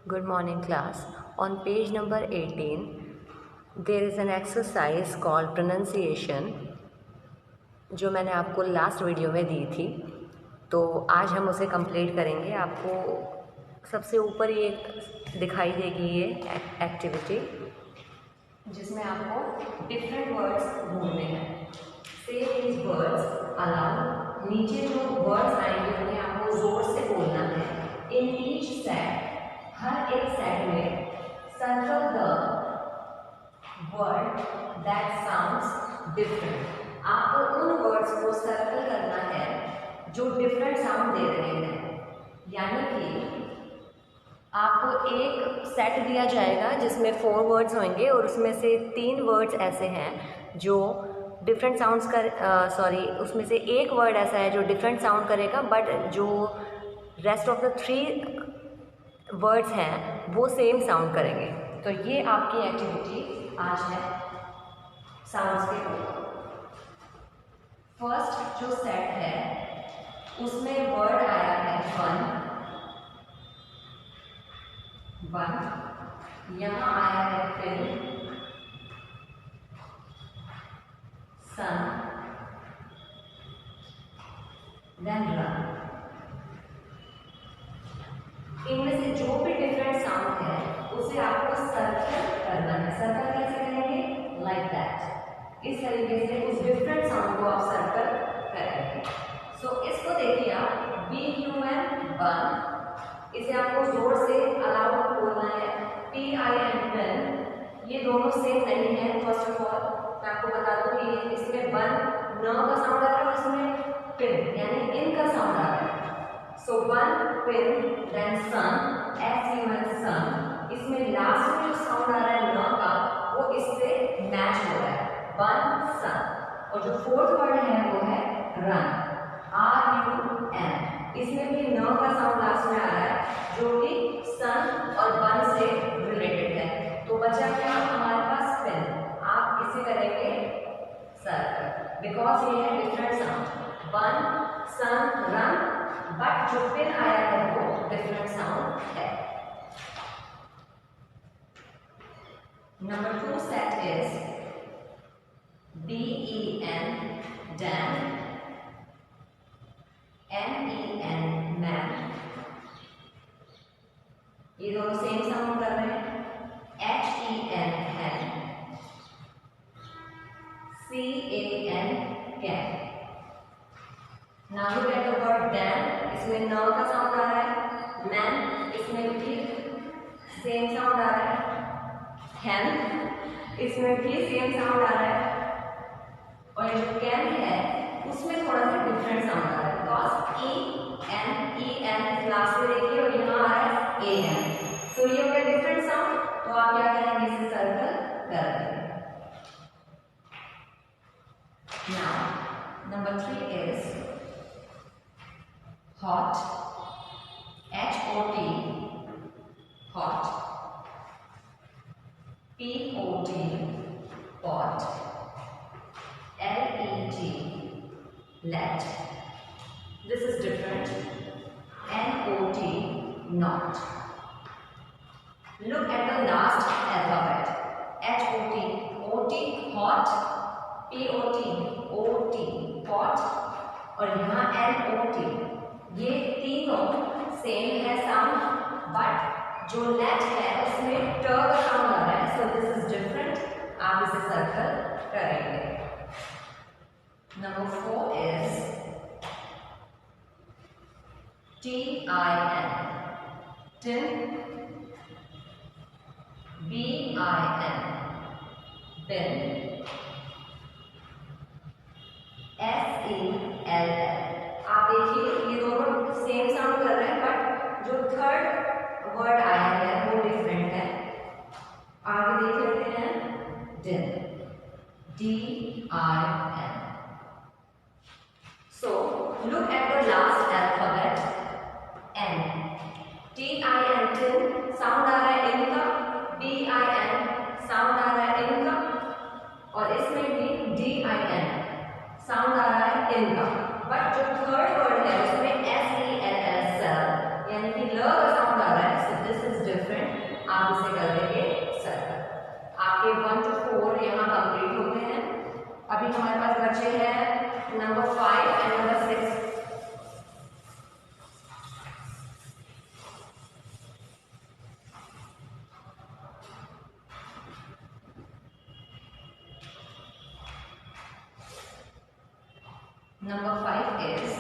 Good morning, class. On page number 18, there is an exercise called pronunciation जो मैंने आपको last video में दी थी। तो आज हम उसे कंप्लीट करेंगे। आपको सबसे ऊपर ये दिखाई देगी ये एक्टिविटी, जिसमें आपको डिफरेंट वर्ड्स ढूंढने हैं। से दीज वर्ड्स अलाउड, नीचे जो वर्ड्स आएंगे उन्हें आपको जोर से बोलना है। इन ईच सेट, हर एक सेट में circle the word that sounds different. आपको उन वर्ड्स को सर्कल करना है जो डिफरेंट साउंड दे रहे हैं। यानी कि आपको एक सेट दिया जाएगा जिसमें 4 वर्ड्स होंगे और उसमें से 3 वर्ड्स ऐसे हैं जो डिफरेंट साउंड्स उसमें से एक वर्ड ऐसा है जो डिफरेंट साउंड करेगा, बट जो रेस्ट ऑफ द 3 वर्ड्स हैं वो सेम साउंड करेंगे। तो ये आपकी एक्टिविटी आज है साउंड्स के ऊपर। फर्स्ट जो सेट है उसमें वर्ड आया है वन, यहाँ आया है फिल, सन, देन रन। इनमें से जो भी डिफरेंट साउंड है उसे आपको सर्कल करना है। सर्कल कैसे करेंगे? Like that. इस तरीके से उस डिफरेंट साउंड को आप सर्कल करेंगे। सो इसको देखिए आप, BUN बन, इसे आपको जोर से अलाउड बोलना है। PIN पेन, ये दोनों सेम नहीं है। फर्स्ट ऑफ ऑल मैं आपको बता दूं कि इसमें बन न का साउंड आ रहा है, उसमें पिन यानी इन का साउंड आ रहा है। सो वन पिन, देन सन, SUN सन। इसमें लास्ट में जो साउंड आ रहा है न का, वो इससे मैच हो रहा है, वन सन। और जो फोर्थ वर्ड है वो है रन, RUN। इसमें भी न का साउंड लास्ट में आ रहा है जो कि सन और वन से रिलेटेड है। तो बचा क्या हमारे पास? पिन। आप इसे करेंगे सर्कल, बिकॉज ये है different sound, one sun run, but जो पिन आया है वो डिफरेंट साउंड है। Number 2 set is BEN den, MEN men, ये दोनों सेम साउंड कर रहे हैं। HEN hen, CAN can. Now look at the word dan, इसमें न का साउंड आ रहा है। मैन, इसमें भी सेम साउंड आ रहा है। कैन, इसमें भी सेम साउंड आ रहा है। और ये जो कैन है उसमें थोड़ा सा डिफरेंट साउंड आ रहा है, बिकॉज EN लास्ट में देखिए और यहाँ आ रहा है AN। सो ये हो गया डिफरेंट साउंड। तो आप क्या करेंगे? इसे सर्कल कर देंगे। Now number 3 is hot, HOT, hot, POT, pot, LET, let. This is different. NOT, not. Look at the last alphabet. HOT, OT, hot, POT, OT, pot, और यहाँ NOT। ये तीनों सेम है साउंड, बट जो late है उसमें ट का साउंड आ रहा है। So this is different. आप इसे सर्कल करेंगे। Number 4 is TIN, tin, BIN bin, SELL। आप देखिए ये दोनों सेम साउंड कर रहे हैं, बट जो थर्ड वर्ड आया है वो डिफरेंट है। आगे देख लेते हैं din, DIN। So look at the last alphabet N, TIN tin, sound आ रहा है इनका, BIN साउंड आ रहा है इनका, और इसमें भी DIN साउंड आ रहा है इनका, बट जो थर्ड वर्ड है उसमें SELL, यानी कि ल का साउंड आ रहा है। So this is different. आपके 1 to 4 यहाँ कंप्लीट होते हैं। अभी हमारे पास बचे हैं number 5 and number 6। Number 5 is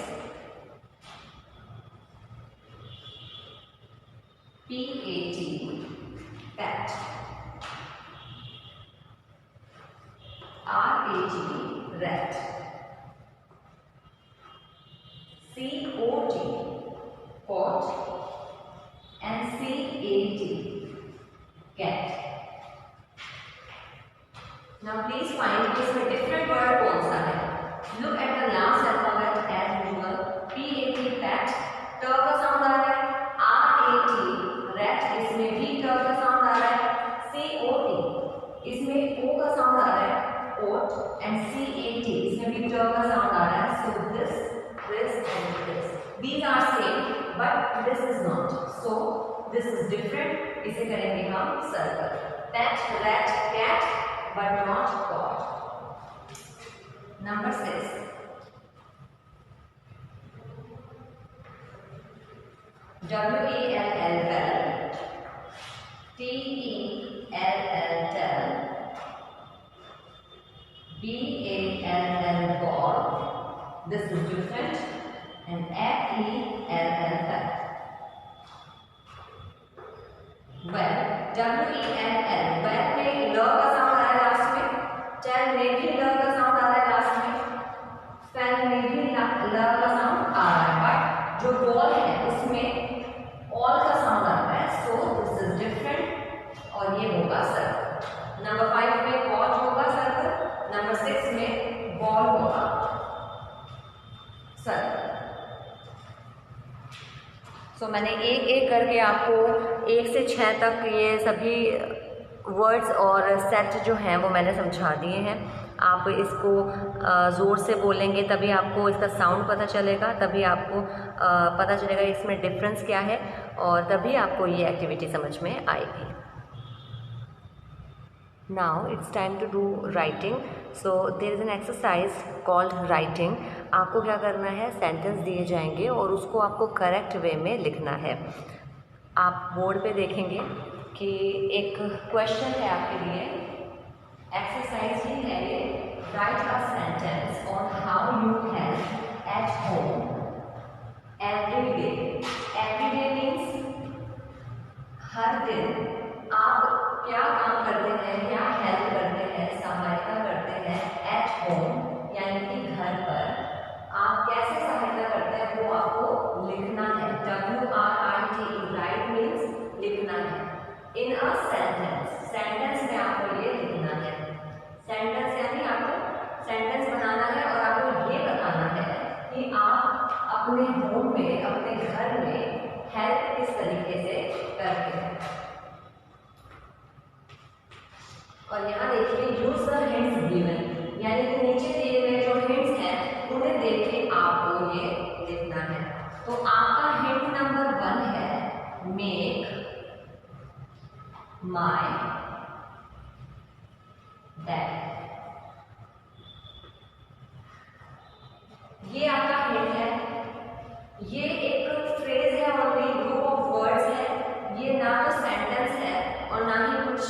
PAT, pat. RAT, rat. COT, cot. And CAT, cat. Now please find इसमें different word कौन सा है। Look at the last alphabet as usual. PAT, pat. ट का साउंड आ रहा है। RAT, rat. इसमें भी ट का साउंड आ रहा है। COT, इसमें O का साउंड आ रहा है। Oat. And CAT, इसमें भी ट का साउंड आ रहा है। So this and this. These are same, but this is not. So this is different. इसे करेंगे हम circle. Pat, rat, cat, but not caught. Number 6. WELL, well. TELL, tell. BALL, ball. This is different. And FELL, fell. Well, WELL, well में ल का sound आ रहा है last में, टेल में भी ल का साउंड आ रहा है लास्ट में, फेल में भी ल का साउंड आ रहा है, बट जो बॉल है उसमें ऑल का साउंड आ रहा है। सो दिस इज डिफरेंट और ये होगा सर्कल। नंबर 5 में कॉट होगा सर्कल, नंबर 6 में बॉल होगा सर्कल। सो मैंने एक एक करके आपको 1 से 6 तक ये सभी वर्ड्स और सेट जो हैं वो मैंने समझा दिए हैं। आप इसको ज़ोर से बोलेंगे तभी आपको इसका साउंड पता चलेगा, तभी आपको पता चलेगा इसमें डिफरेंस क्या है और तभी आपको ये एक्टिविटी समझ में आएगी। Now it's time to do writing. So there is an exercise called writing. आपको क्या करना है, सेंटेंस दिए जाएंगे और उसको आपको करेक्ट वे में लिखना है। आप बोर्ड पे देखेंगे कि एक क्वेश्चन है आपके लिए, एक्सरसाइज ही है ये। Write a sentence on how you help at home every day. Every day means हर दिन आप क्या काम करते हैं, क्या हेल्प करते हैं, सहायता करते हैं एट होम यानी कि घर पर। आप कैसे सहायता करते हैं वो आपको लिखना है। WRITE, राइट मीन्स लिखना है। इन अ सेंटेंस, सेंटेंस में आपको ये लिखना है। सेंटेंस यानी आपको सेंटेंस बनाना है और आपको ये बताना है कि आप अपने होम में, अपने घर में हेल्प किस तरीके से करते हैं। और यहाँ देखिए यूज द हिंट्स गिवन, यानी कि नीचे दिए गए जो हिंट्स हैं उन्हें देख के आपको ये लिखना है। तो आपका हिंट नंबर 1 है मेक माय डैड। ये आपका हिंट है। ये एक फ्रेज है और ग्रुप ऑफ वर्ड्स है। ये ना तो सेंटेंस है और ना ही कुछ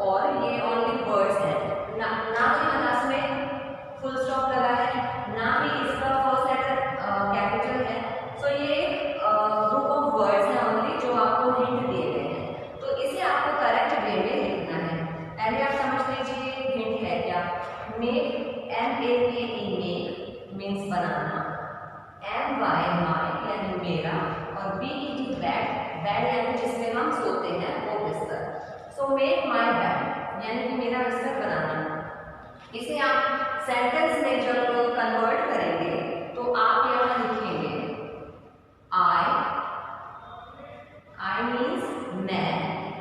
और, ये ओनली वर्ड्स है। ना ही लास्ट में फुल स्टॉप लगा है, ना ही इसका फर्स्ट लेटर कैपिटल है। सो ये ग्रुप ऑफ वर्ड्स है ओनली जो आपको हिंट दिए गए हैं। तो इसे आपको करेक्ट वे में लिखना है। पहले आप समझ लीजिए हिंट है क्या। Make, MAKE, make means banana, MY my यानी मेरा, और BED बेड, बेड यानी जिसमें हम सोते हैं वो बिस्तर। सो मेक माय बेड यानी कि मेरा बिस्तर बनाना। इसे आप सेंटेंस में जब कन्वर्ट करेंगे तो आप यहाँ लिखेंगे I मीन्स मैं,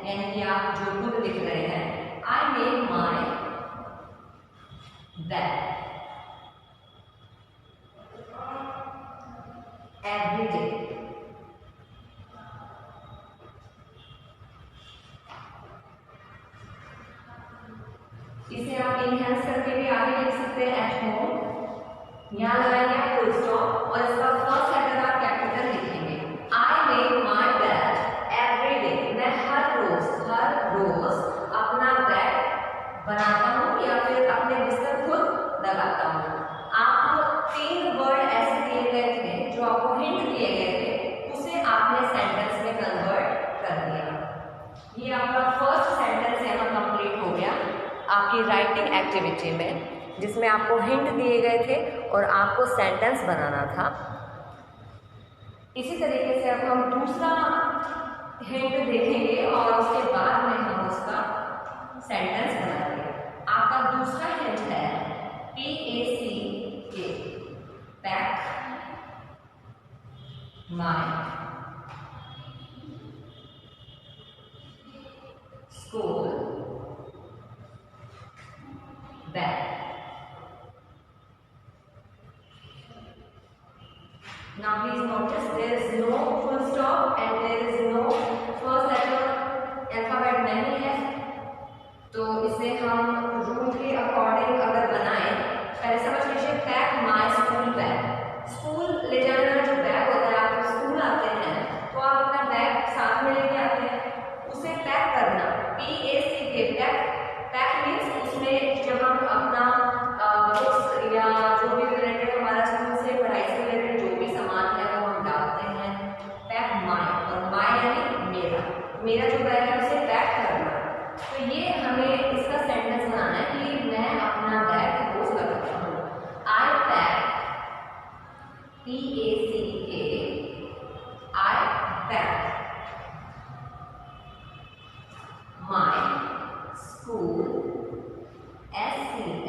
यानी कि आप जो खुद लिख रहे हैं। I make my bed every day. इसे आप इनहेंस करके भी आगे लिख सकते हैं एट होम। यहाँ लगाएंगे फुल स्टॉप और इसका फर्स्ट लेटर आप कैपिटल लिखेंगे। I make my bed every day. मैं हर रोज अपना बेड बनाता हूँ या फिर अपने बिस्तर खुद लगाता हूँ। आपको 3 वर्ड ऐसे दिए गए थे जो आपको हिंट दिए गए थे, उसे आपने सेंटेंस में कन्वर्ट कर दिया। ये आपका फर्स्ट सेंटेंस यहाँ कंप्लीट हो गया आपकी राइटिंग एक्टिविटी में, जिसमें आपको हिंट दिए गए थे और आपको सेंटेंस बनाना था। इसी तरीके से अब हम दूसरा हिंट देखेंगे और उसके बाद में हम उसका सेंटेंस बनाएंगे। आपका दूसरा हिंट है PACK, pack my school bag. Now please notice there is no full stop and there is no first letter alphabet नहीं है, तो इसे हम रूल के अकॉर्डिंग अगर बनाएं, पहले समझ लीजिए pack my school bag. School ले जाने वाला जो बैग होता है, आप स्कूल आते हैं तो आप अपना बैग साथ में लेके आते हैं, उसे पैक करना। PACK, पैक मीन्स उसमें जब हम अपना बुक्स या जो भी रिलेटेड हमारा स्कूल से पढ़ाई से रिलेटेड जो भी सामान है वो हम डालते हैं। पैक माय, और माय यानी मेरा जो बैग है उसे पैक करना। तो ये हमें इसका सेंटेंस बनाना है कि मैं अपना बैग रोज लगाता हूँ। I pack, PACK, I pack my school, SCHOOL,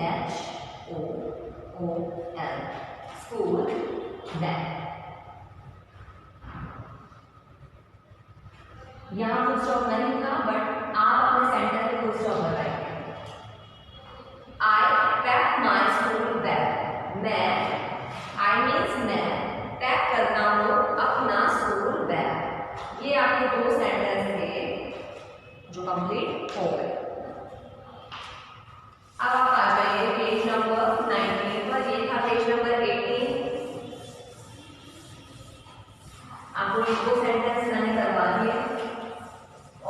school bag. यहाँ फुल स्टॉप नहीं था, बट आप अपने सेंटेंस में फुल स्टॉप लगाएंगे। I pack my school bag. I means मैं पैक करता हूँ अपना स्कूल बैग। ये आपके 2 सेंटेंस थे जो कंप्लीट हो गए। अब आप आ जाइए पेज नंबर 19 पर। ये था पेज नंबर 18। आपको 2 सेंटेंस मैंने करवा दिए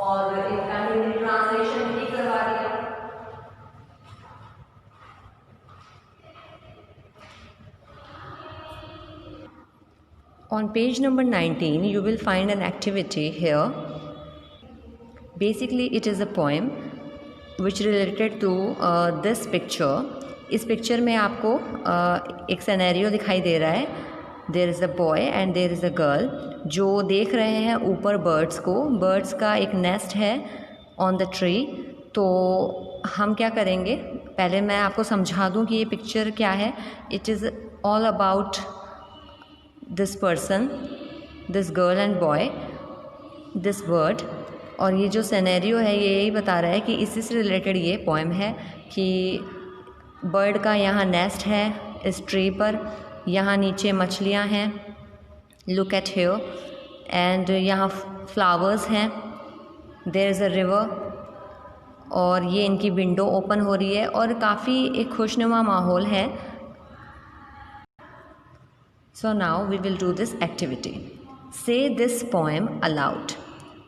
और इनका हिंदी ट्रांसलेशन भी करवा दिया। On page number 19, you will find an activity here. Basically, it is a poem which related to this picture. इस पिक्चर में आपको एक सिनेरियो दिखाई दे रहा है। There is a boy and there is a girl जो देख रहे हैं ऊपर बर्ड्स को। बर्ड्स का एक नेस्ट है ऑन द ट्री। तो हम क्या करेंगे, पहले मैं आपको समझा दूं कि ये पिक्चर क्या है। It is all about this person, this girl and boy, this bird. और ये जो सिनेरियो है ये यही बता रहा है कि इसी से रिलेटेड ये पोएम है कि बर्ड का यहाँ नेस्ट है इस ट्री पर, यहाँ नीचे मछलियाँ हैं, लुक एट हियर, एंड यहाँ फ्लावर्स हैं, देयर इज़ अ रिवर, और ये इनकी विंडो ओपन हो रही है और काफ़ी एक खुशनुमा माहौल है। So now we will do this activity. Say this poem aloud.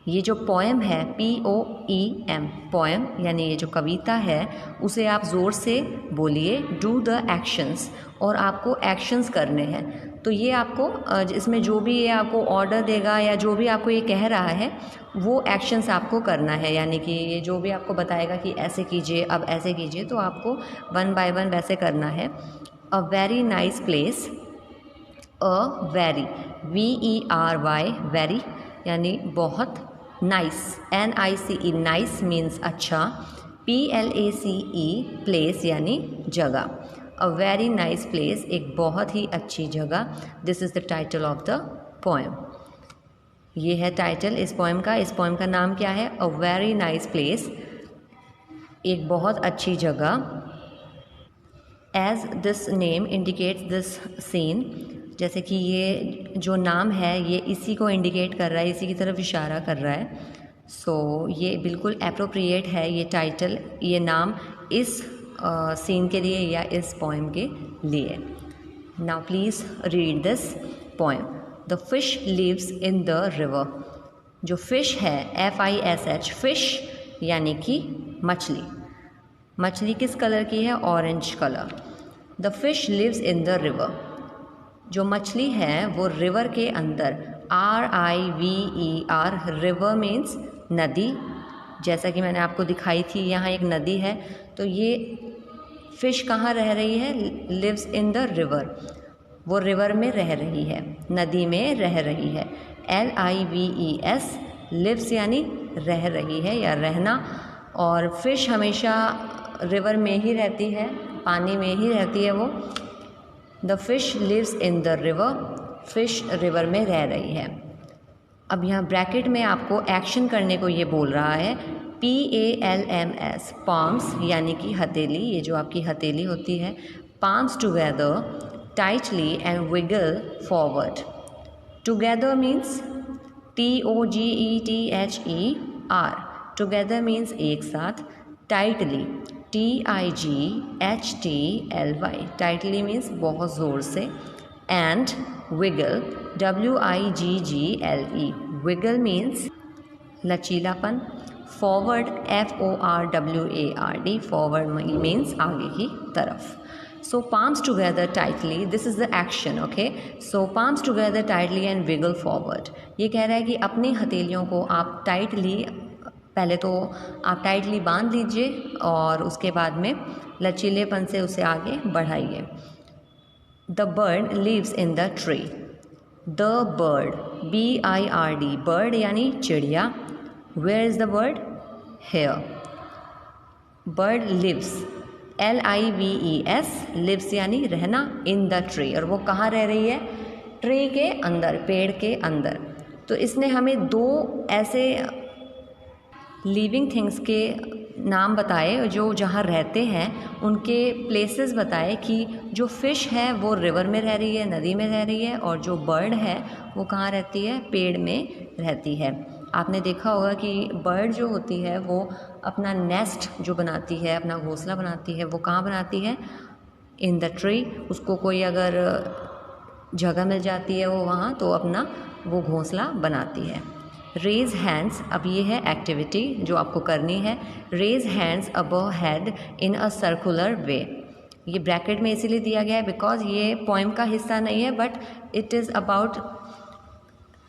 ये जो पोएम है POEM, पोएम यानी ये जो कविता है, उसे आप ज़ोर से बोलिए। डू द एक्शंस, और आपको एक्शंस करने हैं। तो ये आपको इसमें जो भी ये आपको ऑर्डर देगा या जो भी आपको ये कह रहा है वो एक्शंस आपको करना है। यानी कि ये जो भी आपको बताएगा कि ऐसे कीजिए, अब ऐसे कीजिए, तो आपको 1 बाय 1 वैसे करना है। A very nice place, a very, VERY, very यानी बहुत, नाइस, NICE, नाइस मीन्स अच्छा, PLACE, प्लेस यानी जगह। अ वेरी नाइस प्लेस, एक बहुत ही अच्छी जगह। This is the title of the poem. ये है टाइटल इस पोएम का। इस पोएम का नाम क्या है? अ वेरी नाइस प्लेस, एक बहुत अच्छी जगह। As this name indicates this scene, जैसे कि ये जो नाम है ये इसी को इंडिकेट कर रहा है, इसी की तरफ इशारा कर रहा है। सो ये बिल्कुल एप्रोप्रिएट है ये टाइटल, ये नाम इस सीन के लिए या इस पोएम के लिए। Now please read this poem. The fish lives in the river. जो फिश है FISH, फिश यानी कि मछली। मछली किस कलर की है? Orange colour. The fish lives in the river. जो मछली है वो रिवर के अंदर, RIVER, रिवर मीन्स नदी। जैसा कि मैंने आपको दिखाई थी, यहाँ एक नदी है, तो ये फिश कहाँ रह रही है? लिव्स इन द रिवर, वो रिवर में रह रही है, नदी में रह रही है। LIVES, लिव्स यानी रह रही है या रहना, और फिश हमेशा रिवर में ही रहती है, पानी में ही रहती है वो। The fish lives in the river, fish river में रह रही है। अब यहाँ ब्रैकेट में आपको एक्शन करने को ये बोल रहा है, PALMS, पाम्स यानी कि हथेली, ये जो आपकी हथेली होती है, palms together tightly and wiggle forward. Together means TOGETHER, together means एक साथ, टाइटली TIGHTLY, टाइटली मीन्स बहुत ज़ोर से, and wiggle WIGGLE, wiggle means लचीलापन, फॉरवर्ड FORWARD, फॉरवर्ड मीन्स आगे की तरफ। So palms together tightly, this is the action, okay? So palms together tightly and wiggle forward. ये कह रहा है कि अपनी हथेलियों को आप टाइटली, पहले तो आप टाइटली बांध लीजिए और उसके बाद में लचीलेपन से उसे आगे बढ़ाइए। The bird lives in the tree. The bird, BIRD, bird यानी चिड़िया। Where is the bird? Here. Bird lives, LIVES, lives यानी रहना, in the tree, और वो कहाँ रह रही है? ट्री के अंदर, पेड़ के अंदर। तो इसने हमें दो ऐसे लिविंग थिंग्स के नाम बताए जो जहाँ रहते हैं, उनके प्लेसेस बताए कि जो फ़िश है वो रिवर में रह रही है, नदी में रह रही है, और जो बर्ड है वो कहाँ रहती है? पेड़ में रहती है। आपने देखा होगा कि बर्ड जो होती है वो अपना नेस्ट जो बनाती है, अपना घोंसला बनाती है, वो कहाँ बनाती है? In the tree. उसको कोई अगर जगह मिल जाती है वो वहाँ, तो अपना वो घोंसला बनाती है। रेज हैंड्स, अब ये है एक्टिविटी जो आपको करनी है। Raise hands above head in a circular way. ये ब्रैकेट में इसीलिए दिया गया है बिकॉज ये पोएम का हिस्सा नहीं है, but it is about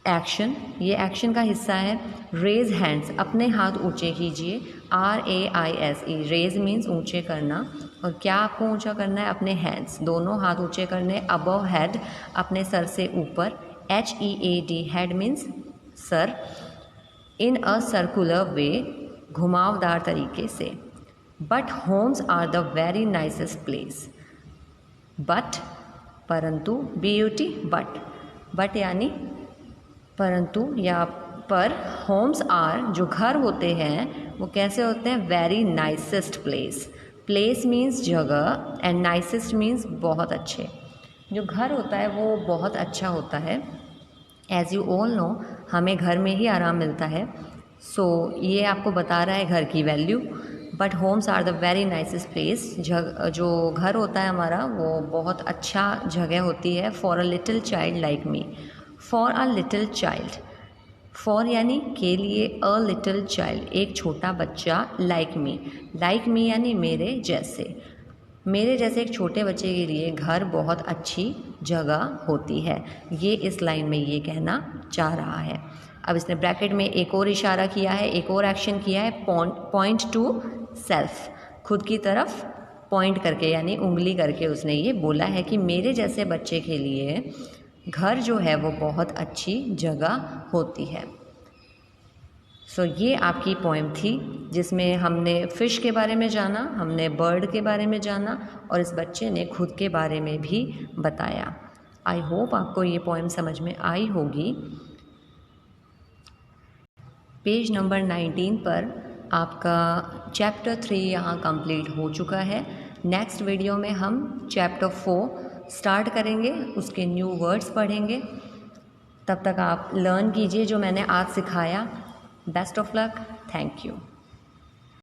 action, ये एक्शन का हिस्सा है। रेज हैंड्स, अपने हाथ ऊंचे कीजिए, RAISE, रेज मीन्स ऊंचे करना, और क्या आपको ऊंचा करना है? अपने हैंड्स, दोनों हाथ ऊंचे करने, अबव हेड, अपने सर से ऊपर, HEAD, हेड मीन्स सर, इन अ सर्कुलर वे, घुमावदार तरीके से। But homes are the very nicest place. But, परंतु, BUT, बट यानी परंतु या पर, होम्स आर, जो घर होते हैं वो कैसे होते हैं? Very nicest place. Place means जगह एंड नाइसेस्ट मीन्स बहुत अच्छे। जो घर होता है वो बहुत अच्छा होता है। एज़ यू ऑल नो, हमें घर में ही आराम मिलता है। सो ये आपको बता रहा है घर की value. But homes are the very nicest place, जो घर होता है हमारा वो बहुत अच्छा जगह होती है। For a little child like me, for a little child, for यानी के लिए, अ लिटिल चाइल्ड एक छोटा बच्चा, लाइक मी यानी मेरे जैसे, मेरे जैसे एक छोटे बच्चे के लिए घर बहुत अच्छी जगह होती है। ये इस लाइन में ये कहना चाह रहा है। अब इसने ब्रैकेट में एक और इशारा किया है, एक और एक्शन किया है, पॉइंट टू सेल्फ, खुद की तरफ पॉइंट करके यानी उंगली करके उसने ये बोला है कि मेरे जैसे बच्चे के लिए घर जो है वो बहुत अच्छी जगह होती है। सो ये आपकी पोएम थी जिसमें हमने फ़िश के बारे में जाना, हमने बर्ड के बारे में जाना, और इस बच्चे ने खुद के बारे में भी बताया। आई होप आपको ये पोएम समझ में आई होगी। पेज नंबर 19 पर आपका चैप्टर 3 यहाँ कंप्लीट हो चुका है। नेक्स्ट वीडियो में हम चैप्टर 4 स्टार्ट करेंगे, उसके न्यू वर्ड्स पढ़ेंगे। तब तक आप लर्न कीजिए जो मैंने आज सिखाया। Best of luck, thank you.